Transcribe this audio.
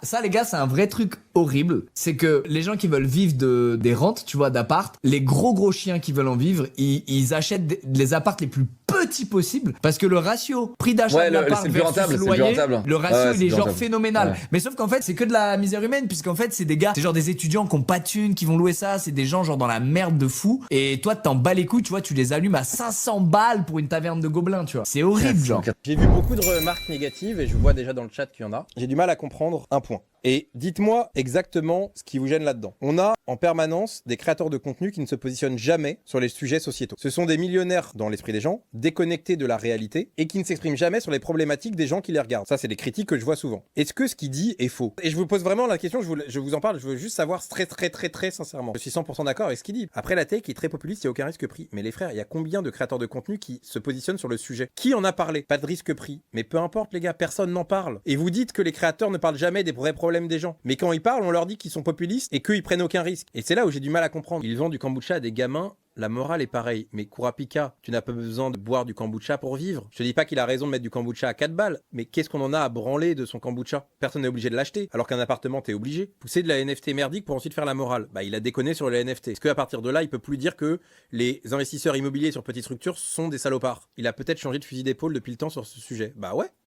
Ça, les gars, c'est un vrai truc horrible. C'est que les gens qui veulent vivre des rentes, tu vois, d'appart, les gros chiens qui veulent en vivre, ils achètent les apparts les plus petits possibles parce que le ratio prix d'achat Ouais, de l'appart c'est le plus versus rentable, c'est le plus loyer, rentable. le ratio Ouais, il c'est est plus genre rentable. phénoménal. Ouais. Mais sauf qu'en fait, c'est que de la misère humaine puisqu'en fait, c'est des gars, c'est genre des étudiants qui ont pas de thunes, qui vont louer ça, c'est des gens genre dans la merde de fou et toi t'en bats les couilles, tu vois, tu les allumes à 500 balles pour une taverne de gobelins, tu vois. C'est horrible, genre. J'ai vu beaucoup de remarques négatives et je vois déjà dans le chat qu'il y en a. J'ai du mal à comprendre un point. Et dites-moi exactement ce qui vous gêne là-dedans. On a en permanence des créateurs de contenu qui ne se positionnent jamais sur les sujets sociétaux. Ce sont des millionnaires dans l'esprit des gens, déconnectés de la réalité et qui ne s'expriment jamais sur les problématiques des gens qui les regardent. Ça, c'est des critiques que je vois souvent. Est-ce que ce qu'il dit est faux? Et je vous pose vraiment la question, je vous en parle, je veux juste savoir très sincèrement. Je suis 100% d'accord avec ce qu'il dit. Après, la tech est très populiste, il n'y a aucun risque pris. Mais les frères, il y a combien de créateurs de contenu qui se positionnent sur le sujet? Qui en a parlé? Pas de risque pris. Mais peu importe les gars, personne n'en parle. Et vous dites que les créateurs ne parlent jamais des vrais problèmes des gens. Mais quand ils parlent, on leur dit qu'ils sont populistes et qu'ils prennent aucun risque. Et c'est là où j'ai du mal à comprendre. Ils vendent du kombucha à des gamins. La morale est pareille, mais Kurapika, tu n'as pas besoin de boire du kombucha pour vivre. Je te dis pas qu'il a raison de mettre du kombucha à 4 balles, mais qu'est-ce qu'on en a à branler de son kombucha? Personne n'est obligé de l'acheter, alors qu'un appartement t'es obligé. Pousser de la NFT merdique pour ensuite faire la morale. Bah il a déconné sur le NFT. Est-ce qu'à partir de là, il peut plus dire que les investisseurs immobiliers sur petites structures sont des salopards? Il a peut-être changé de fusil d'épaule depuis le temps sur ce sujet. Bah ouais.